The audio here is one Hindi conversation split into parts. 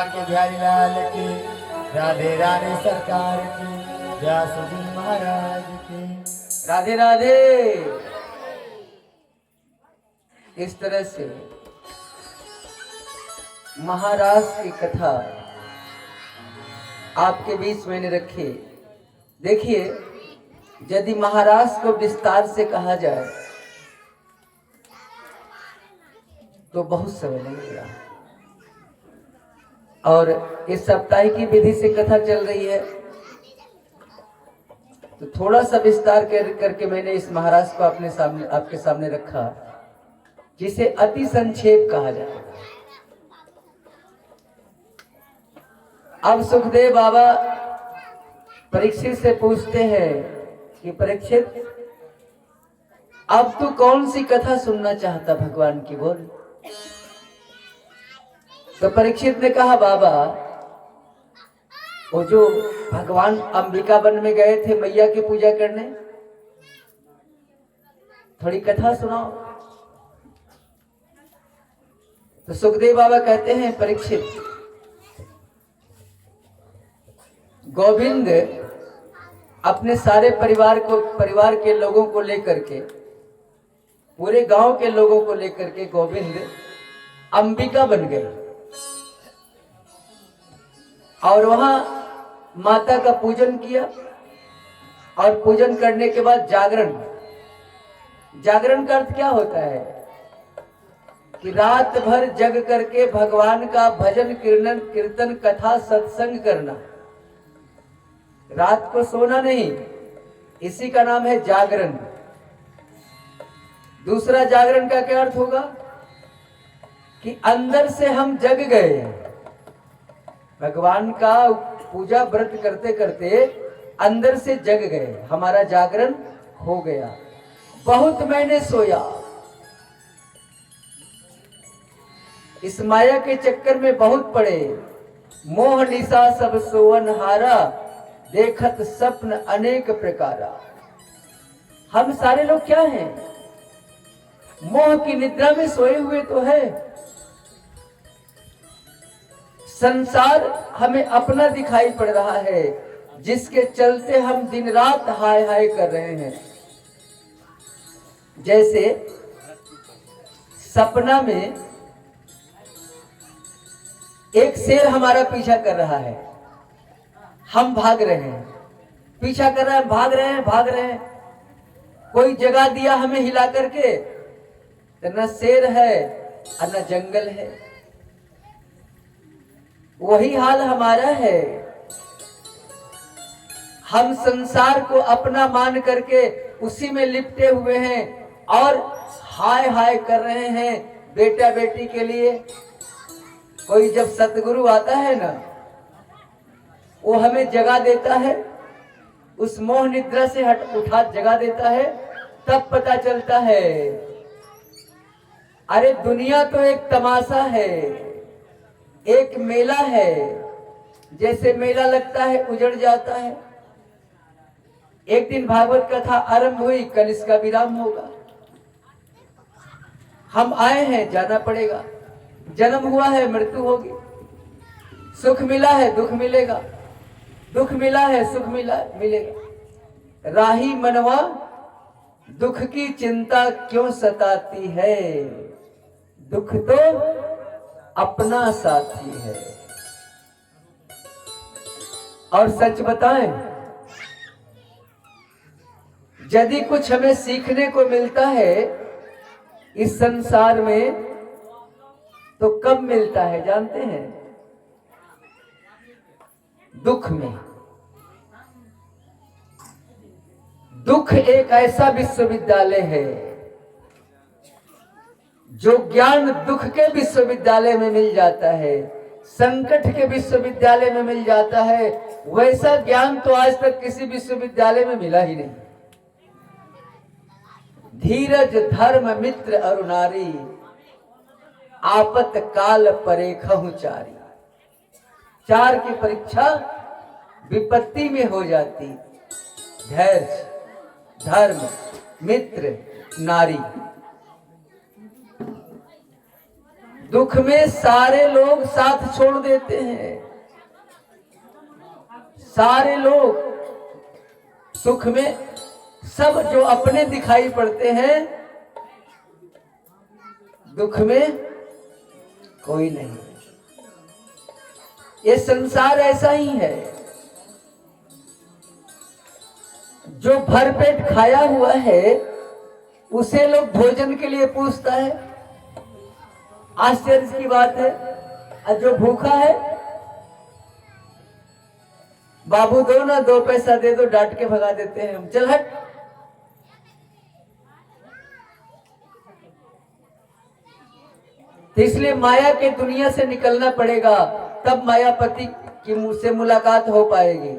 के बिहारी लाल की, राधे राधे सरकार की, व्यासजी महाराज की। राधे राधे। इस तरह से महाराज की कथा आपके बीच मैंने रखी। देखिए, यदि महाराज को विस्तार से कहा जाए तो बहुत समय लगेगा, और इस सप्ताह की विधि से कथा चल रही है, तो थोड़ा सा विस्तार करके मैंने इस महाराज को आपके सामने रखा, जिसे अति संक्षेप कहा जाएगा। अब सुखदेव बाबा परीक्षित से पूछते हैं कि परीक्षित, अब तू कौन सी कथा सुनना चाहता भगवान की, बोल। तो परीक्षित ने कहा, बाबा वो जो भगवान अंबिका वन में गए थे मैया की पूजा करने, थोड़ी कथा सुनाओ। तो सुखदेव बाबा कहते हैं, परीक्षित, गोविंद अपने सारे परिवार के लोगों को लेकर के, पूरे गांव के लोगों को लेकर के गोविंद अंबिका बन गए, और वहां माता का पूजन किया, और पूजन करने के बाद जागरण का अर्थ क्या होता है कि रात भर जग करके भगवान का भजन कीर्तन कथा सत्संग करना, रात को सोना नहीं, इसी का नाम है जागरण। दूसरा जागरण का क्या अर्थ होगा कि अंदर से हम जग गए, भगवान का पूजा व्रत करते करते अंदर से जग गए, हमारा जागरण हो गया। बहुत मैंने सोया, इस माया के चक्कर में बहुत पड़े, मोह निशा सब सोवन हारा, देखत स्वप्न अनेक प्रकारा। हम सारे लोग क्या हैं, मोह की निद्रा में सोए हुए तो है। संसार हमें अपना दिखाई पड़ रहा है, जिसके चलते हम दिन रात हाय हाय कर रहे हैं। जैसे सपना में एक शेर हमारा पीछा कर रहा है, हम भाग रहे हैं, पीछा कर रहे हैं, भाग रहे हैं, कोई जगह दिया हमें हिला करके, तो न शेर है और न जंगल है। वही हाल हमारा है, हम संसार को अपना मान करके उसी में लिपटे हुए हैं और हाय हाय कर रहे हैं बेटा बेटी के लिए। कोई जब सतगुरु आता है ना, वो हमें जगा देता है, उस मोह निद्रा से उठा जगा देता है, तब पता चलता है अरे दुनिया तो एक तमाशा है, एक मेला है। जैसे मेला लगता है उजड़ जाता है। एक दिन भागवत कथा आरंभ हुई, कल इसका विराम होगा। हम आए हैं, जाना पड़ेगा। जन्म हुआ है, मृत्यु होगी। सुख मिला है, दुख मिलेगा। दुख मिला है, सुख मिलेगा। राही मनवा दुख की चिंता क्यों सताती है, दुख तो अपना साथी है। और सच बताएं, यदि कुछ हमें सीखने को मिलता है इस संसार में, तो कब मिलता है जानते हैं? दुख में। दुख एक ऐसा विश्वविद्यालय है जो ज्ञान दुख के विश्वविद्यालय में मिल जाता है, संकट के विश्वविद्यालय में मिल जाता है। वैसा ज्ञान तो आज तक किसी विश्वविद्यालय में मिला ही नहीं। धीरज धर्म मित्र अरु नारी, आपत काल परेखहु चारी। चार की परीक्षा विपत्ति में हो जाती। धैर्य, धर्म, मित्र, नारी। दुख में सारे लोग साथ छोड़ देते हैं, सारे लोग सुख में सब जो अपने दिखाई पड़ते हैं, दुख में कोई नहीं। ये संसार ऐसा ही है। जो भरपेट खाया हुआ है उसे लोग भोजन के लिए पूछता है, आश्चर्य की बात है। और जो भूखा है, बाबू दो ना, 2 पैसा दे दो, डांट के भगा देते हैं हम, चल हट। तो इसलिए माया के दुनिया से निकलना पड़ेगा, तब मायापति की मुझसे मुलाकात हो पाएगी।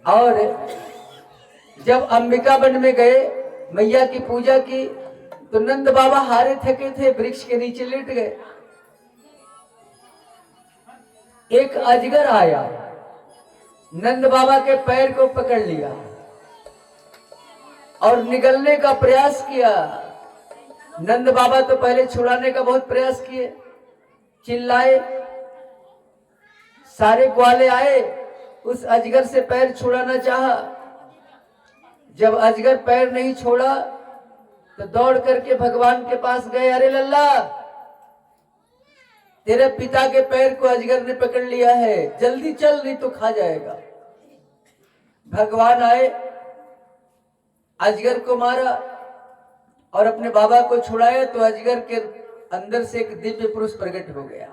और जब अंबिका वन में गए, मैया की पूजा की, तो नंद बाबा हारे थके थे, वृक्ष के नीचे लेट गए। एक अजगर आया, नंद बाबा के पैर को पकड़ लिया और निगलने का प्रयास किया। नंद बाबा तो पहले छुड़ाने का बहुत प्रयास किए, चिल्लाए, सारे ग्वाले आए, उस अजगर से पैर छुड़ाना चाहा। जब अजगर पैर नहीं छोड़ा तो दौड़ करके भगवान के पास गए, अरे लल्ला, तेरे पिता के पैर को अजगर ने पकड़ लिया है, जल्दी चल नहीं तो खा जाएगा। भगवान आए, अजगर को मारा और अपने बाबा को छुड़ाया, तो अजगर के अंदर से एक दिव्य पुरुष प्रकट हो गया।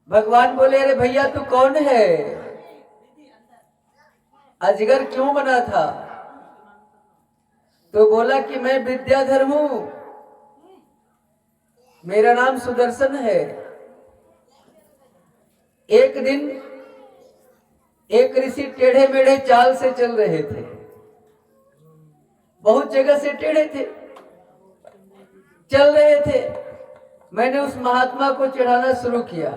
भगवान बोले, अरे भैया तू कौन है? अजगर क्यों बना था? तो बोला कि मैं विद्याधर हूं, मेरा नाम सुदर्शन है। एक दिन एक ऋषि टेढ़े मेढ़े चाल से चल रहे थे, बहुत जगह से टेढ़े थे, चल रहे थे। मैंने उस महात्मा को चढ़ाना शुरू किया।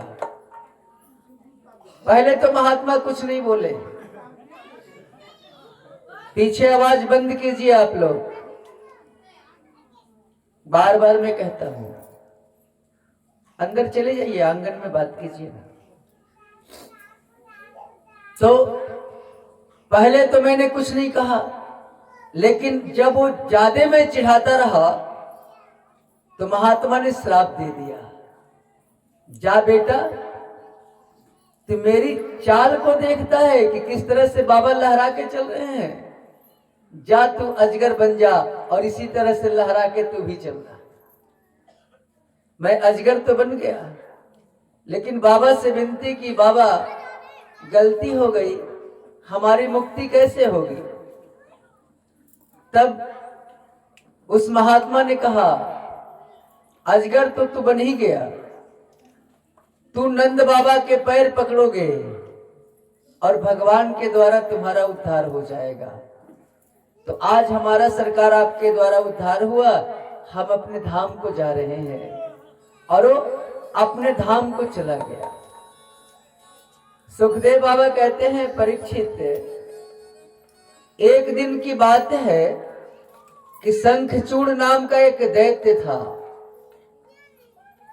पहले तो महात्मा कुछ नहीं बोले। पीछे आवाज बंद कीजिए आप लोग, बार बार मैं कहता हूं। अंदर चले जाइए, आंगन में बात कीजिए। तो पहले तो मैंने कुछ नहीं कहा, लेकिन जब वो ज्यादा में चिढ़ाता रहा तो महात्मा ने श्राप दे दिया, जा बेटा, तू मेरी चाल को देखता है कि किस तरह से बाबा लहरा के चल रहे हैं, जा तू अजगर बन जा और इसी तरह से लहरा के तू भी चलना। मैं अजगर तो बन गया, लेकिन बाबा से विनती की, बाबा गलती हो गई, हमारी मुक्ति कैसे होगी? तब उस महात्मा ने कहा, अजगर तो तू बन ही गया, तू नंद बाबा के पैर पकड़ोगे और भगवान के द्वारा तुम्हारा उद्धार हो जाएगा। तो आज हमारा सरकार आपके द्वारा उद्धार हुआ, हम अपने धाम को जा रहे हैं। और वो अपने धाम को चला गया। सुखदेव बाबा कहते हैं, परीक्षित, एक दिन की बात है कि शंखचूड़ नाम का एक दैत्य था,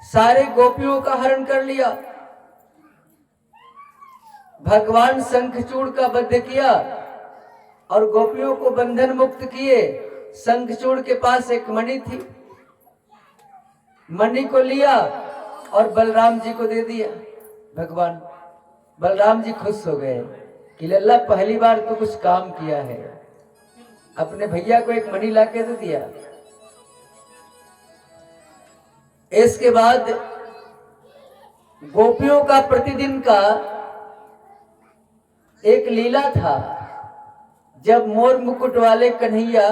सारे गोपियों का हरण कर लिया। भगवान शंखचूड़ का वध किया और गोपियों को बंधन मुक्त किए। शंखचूड़ के पास एक मणि थी, मणि को लिया और बलराम जी को दे दिया। भगवान बलराम जी खुश हो गए कि लल्ला, पहली बार तो कुछ काम किया है, अपने भैया को एक मणि लाके दे दिया। इसके बाद गोपियों का प्रतिदिन का एक लीला था। जब मोर मुकुट वाले कन्हैया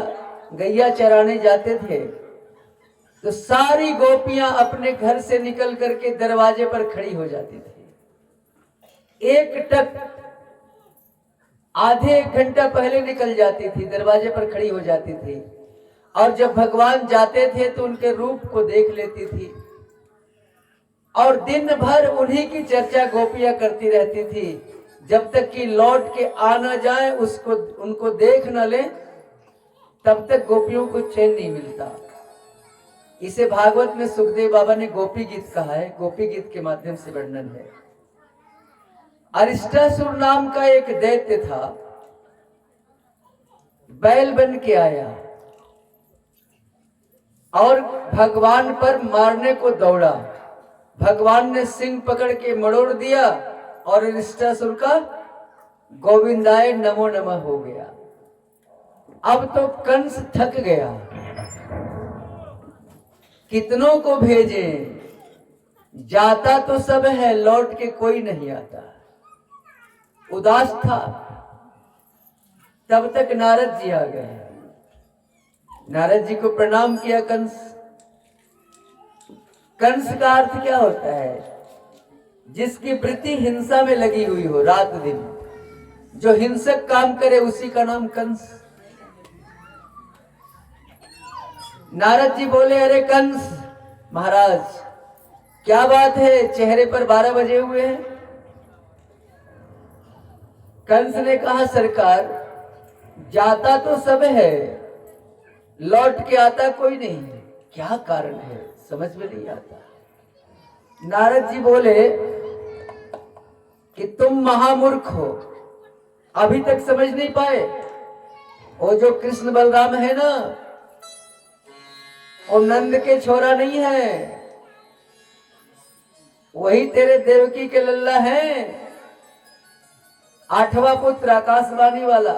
गैया चराने जाते थे तो सारी गोपियां अपने घर से निकल करके दरवाजे पर खड़ी हो जाती थी। एक टक आधे एक घंटा पहले निकल जाती थी, दरवाजे पर खड़ी हो जाती थी और जब भगवान जाते थे तो उनके रूप को देख लेती थी और दिन भर उन्हीं की चर्चा गोपियां करती रहती थी, जब तक कि लौट के आ न जाए, उसको उनको देख न ले, तब तक गोपियों को चैन नहीं मिलता। इसे भागवत में सुखदेव बाबा ने गोपी गीत कहा है, गोपी गीत के माध्यम से वर्णन है। अरिष्टासुर नाम का एक दैत्य था, बैल बन के आया और भगवान पर मारने को दौड़ा। भगवान ने सिंह पकड़ के मरोड़ दिया और अरिष्टासुर का गोविंदाय नमो नमः हो गया। अब तो कंस थक गया, कितनों को भेजे, जाता तो सब है, लौट के कोई नहीं आता। उदास था। तब तक नारद जी आ गए। नारद जी को प्रणाम किया कंस। कंस का अर्थ क्या होता है? जिसकी वृत्ति हिंसा में लगी हुई हो रात दिन, जो हिंसक काम करे उसी का नाम कंस। नारद जी बोले, अरे कंस महाराज, क्या बात है, चेहरे पर 12 बजे हुए हैं? कंस ने कहा, सरकार, जाता तो सब है, लौट के आता कोई नहीं, क्या कारण है, समझ में नहीं आता। नारद जी बोले कि तुम महामूर्ख हो, अभी तक समझ नहीं पाए। वो जो कृष्ण बलराम है ना, वो नंद के छोरा नहीं है, वही तेरे देवकी के लल्ला है, 8वां पुत्र आकाशवाणी वाला।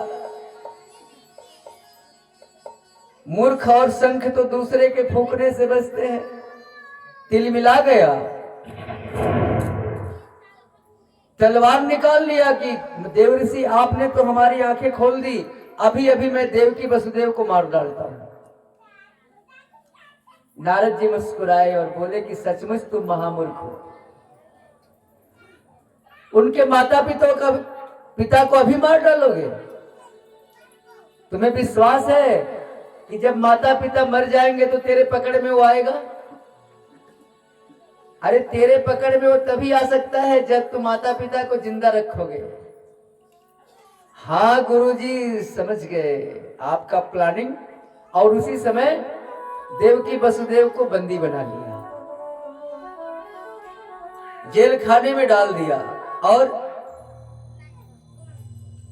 मूर्ख और शंख तो दूसरे के फूंकने से बचते हैं। तिल मिला गया, तलवार निकाल लिया कि देवऋषि आपने तो हमारी आंखें खोल दी, अभी अभी मैं देवकी वसुदेव को मार डालता हूं। नारद जी मुस्कुराए और बोले कि सचमुच तुम महामूर्ख हो। उनके माता पिता को अभी मार डालोगे? तुम्हें विश्वास है कि जब माता पिता मर जाएंगे तो तेरे पकड़ में वो आएगा? अरे तेरे पकड़ में वो तभी आ सकता है जब तुम माता पिता को जिंदा रखोगे। हाँ गुरुजी, समझ गए आपका प्लानिंग। और उसी समय देवकी वसुदेव को बंदी बना लिया, जेल खाने में डाल दिया। और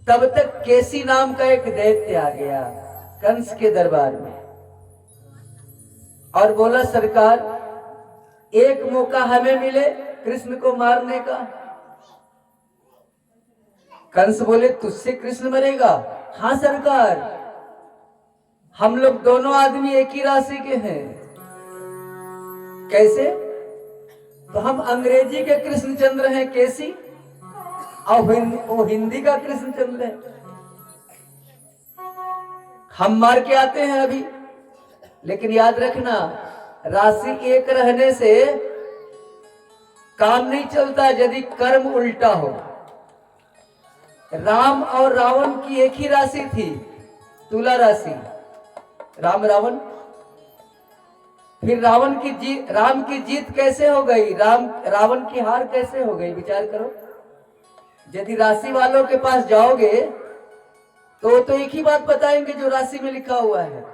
तब तक केसी नाम का एक दैत्य आ गया कंस के दरबार में और बोला, सरकार, एक मौका हमें मिले कृष्ण को मारने का। कंस बोले, तुझसे कृष्ण मरेगा? हाँ सरकार, हम लोग दोनों आदमी एक ही राशि के हैं। कैसे? तो हम अंग्रेजी के कृष्णचंद्र हैं केसी, और वो हिंदी का कृष्णचंद्र है। हम मार के आते हैं अभी। लेकिन याद रखना, राशि एक रहने से काम नहीं चलता यदि कर्म उल्टा हो। राम और रावण की एक ही राशि थी, तुला राशि, राम रावण। फिर राम की जीत कैसे हो गई, रावण की हार कैसे हो गई? विचार करो। यदि राशि वालों के पास जाओगे तो एक ही बात बताएंगे जो राशि में लिखा हुआ है,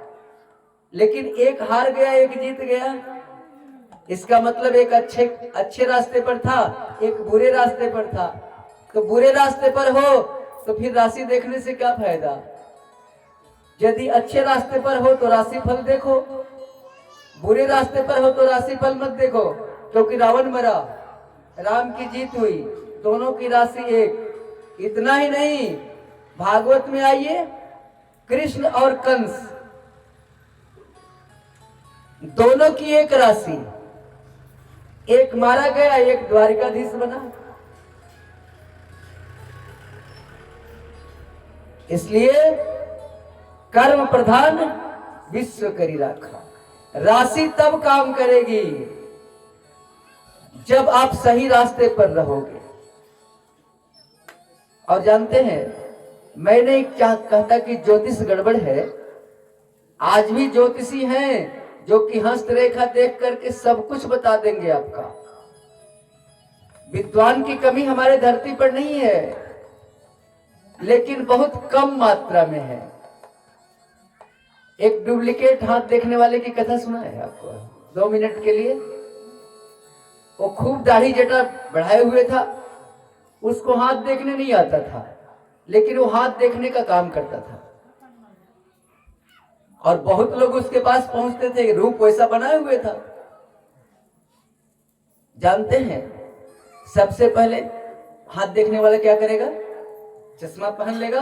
लेकिन एक हार गया एक जीत गया। इसका मतलब एक अच्छे रास्ते पर था, एक बुरे रास्ते पर था। तो बुरे रास्ते पर हो तो फिर राशि देखने से क्या फायदा? यदि अच्छे रास्ते पर हो तो राशि फल देखो, बुरे रास्ते पर हो तो राशि फल मत देखो, क्योंकि रावण मरा, राम की जीत हुई, दोनों की राशि एक। इतना ही नहीं, भागवत में आइए, कृष्ण और कंस दोनों की एक राशि, एक मारा गया एक द्वारिकाधीश बना। इसलिए कर्म प्रधान विश्व करी राखा। राशि तब काम करेगी जब आप सही रास्ते पर रहोगे। और जानते हैं, मैं नहीं क्या कहता कि ज्योतिष गड़बड़ है, आज भी ज्योतिषी हैं जो कि हस्तरेखा देख करके सब कुछ बता देंगे आपका। विद्वान की कमी हमारे धरती पर नहीं है, लेकिन बहुत कम मात्रा में है। एक डुप्लीकेट हाथ देखने वाले की कथा सुना है आपको 2 मिनट के लिए। वो खूब दाढ़ी जटा बढ़ाए हुए था, उसको हाथ देखने नहीं आता था, लेकिन वो हाथ देखने का काम करता था और बहुत लोग उसके पास पहुंचते थे। रूप वैसा बनाए हुए था। जानते हैं सबसे पहले हाथ देखने वाला क्या करेगा? चश्मा पहन लेगा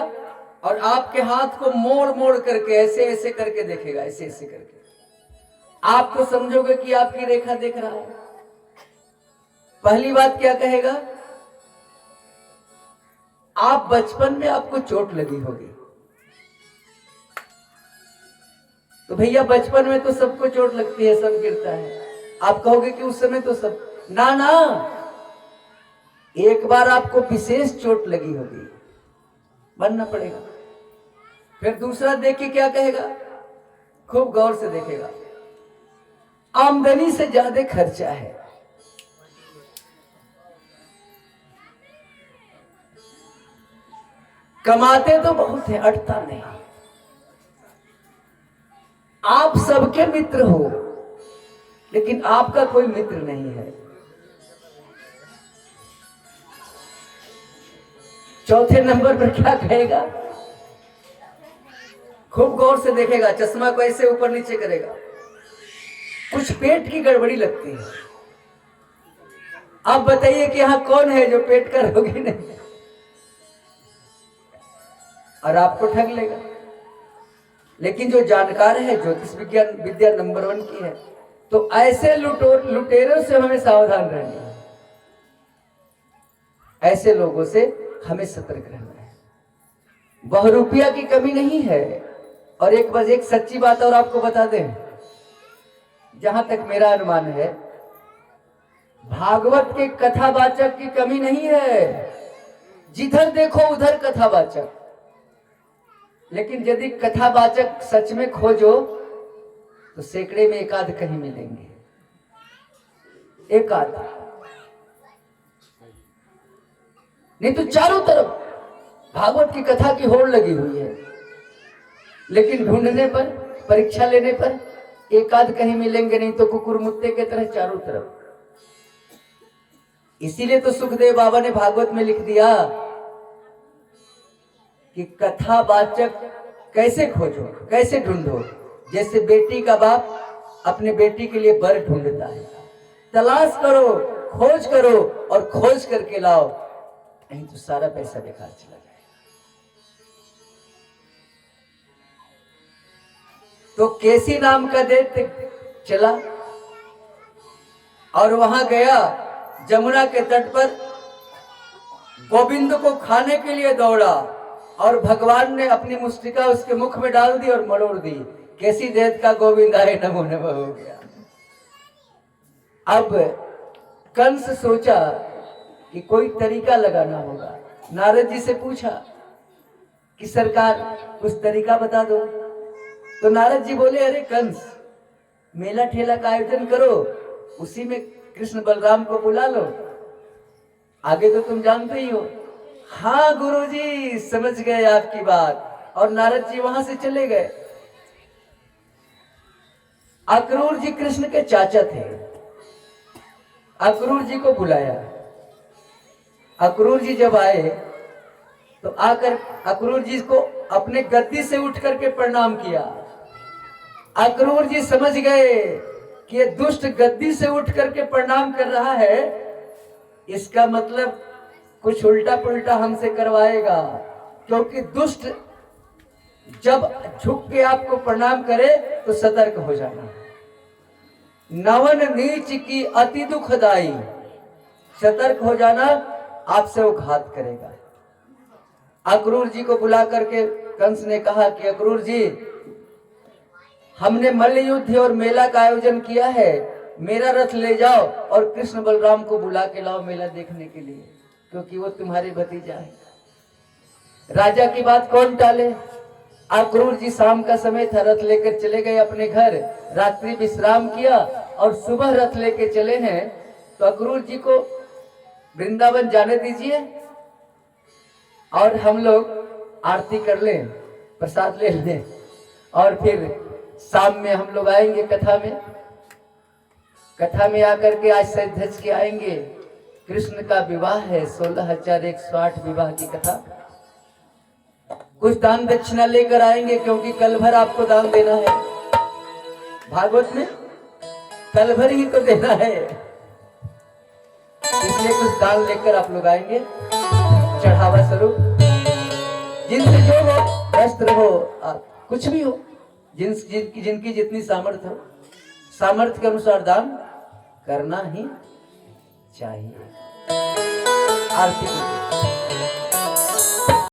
और आपके हाथ को मोड़ मोड़ करके ऐसे ऐसे करके देखेगा, ऐसे ऐसे करके। आप तो समझोगे कि आपकी रेखा देख रहा है। पहली बात क्या कहेगा? आप बचपन में आपको चोट लगी होगी। तो भैया बचपन में तो सबको चोट लगती है, सब गिरता है। आप कहोगे कि उस समय तो सब, ना ना, एक बार आपको विशेष चोट लगी होगी, बनना पड़ेगा। फिर दूसरा देख के क्या कहेगा? खूब गौर से देखेगा, आमदनी से ज्यादा खर्चा है। कमाते तो बहुत है, अटता नहीं। आप सबके मित्र हो, लेकिन आपका कोई मित्र नहीं है। चौथे नंबर पर क्या कहेगा? खूब गौर से देखेगा, चश्मा को ऐसे ऊपर नीचे करेगा, कुछ पेट की गड़बड़ी लगती है। आप बताइए कि यहां कौन है जो पेट का रोगी नहीं, और आपको ठग लेगा। लेकिन जो जानकार है, ज्योतिष विज्ञान विद्या नंबर 1 की है, तो ऐसे लुटेरों से हमें सावधान रहना है। ऐसे लोगों से हमें सतर्क रहना है। बहुरूपिया की कमी नहीं है। और एक सच्ची बात और आपको बता दें, जहां तक मेरा अनुमान है, भागवत के कथावाचक की कमी नहीं है। जिधर देखो उधर कथावाचक। लेकिन यदि कथावाचक सच में खोजो तो सैकड़े में एकाध कहीं मिलेंगे, एकाध, नहीं तो चारों तरफ भागवत की कथा की होड़ लगी हुई है। लेकिन ढूंढने पर, परीक्षा लेने पर एकाध कहीं मिलेंगे, नहीं तो कुकुर मुत्ते के तरह चारों तरफ। इसीलिए तो सुखदेव बाबा ने भागवत में लिख दिया कि कथावाचक कैसे खोजो, कैसे ढूंढो। जैसे बेटी का बाप अपने बेटी के लिए वर ढूंढता है। तलाश करो, खोज करो और खोज करके लाओ, नहीं तो सारा पैसा बेकार चला जाएगा। तो केसी नाम का दैत्य चला और वहां गया, जमुना के तट पर गोविंद को खाने के लिए दौड़ा और भगवान ने अपनी मुष्टिका उसके मुख में डाल दी और मरोड़ दी। कैसी दैत्य का गोविंद आए नमो नमः हो गया। अब कंस सोचा कि कोई तरीका लगाना होगा। नारद जी से पूछा कि सरकार कुछ तरीका बता दो। तो नारद जी बोले, अरे कंस, मेला ठेला का आयोजन करो, उसी में कृष्ण बलराम को बुला लो, आगे तो तुम जानते ही हो। हाँ गुरुजी, समझ गए आपकी बात। और नारद जी वहां से चले गए। अक्रूर जी कृष्ण के चाचा थे। अक्रूर जी को बुलाया। अक्रूर जी जब आए तो आकर अक्रूर जी को अपने गद्दी से उठ करके प्रणाम किया। अक्रूर जी समझ गए कि ये दुष्ट गद्दी से उठ करके प्रणाम कर रहा है, इसका मतलब कुछ उल्टा पुल्टा हमसे करवाएगा। क्योंकि दुष्ट जब झुक के आपको प्रणाम करे तो सतर्क हो जाना। नवन नीच की अति दुखदाई, सतर्क हो जाना, आपसे वो घात करेगा। अक्रूर जी को बुला करके कंस ने कहा कि अक्रूर जी, हमने मल्ल युद्ध और मेला का आयोजन किया है, मेरा रथ ले जाओ और कृष्ण बलराम को बुला के लाओ मेला देखने के लिए, क्योंकि वो तुम्हारे भतीजा है। राजा की बात कौन टाले? अक्रूर जी शाम का समय था, रथ लेकर चले गए अपने घर, रात्रि विश्राम किया और सुबह रथ लेकर चले हैं। तो अक्रूर जी को वृंदावन जाने दीजिए और हम लोग आरती कर लें, प्रसाद ले लें और फिर शाम में हम लोग आएंगे कथा में आकर के आज सज धज के आएंगे। कृष्ण का विवाह है, 16,108 विवाह की कथा। कुछ दान दक्षिणा लेकर आएंगे क्योंकि कल भर आपको दान देना है, भागवत में कल भर ही तो देना है, इसलिए कुछ दान लेकर आप लोग आएंगे चढ़ावा स्वरूप। जिनसे जो हो, वस्त्र हो, कुछ भी हो, जिनकी जितनी सामर्थ्य हो, सामर्थ्य के अनुसार दान करना ही चाहिए। आरती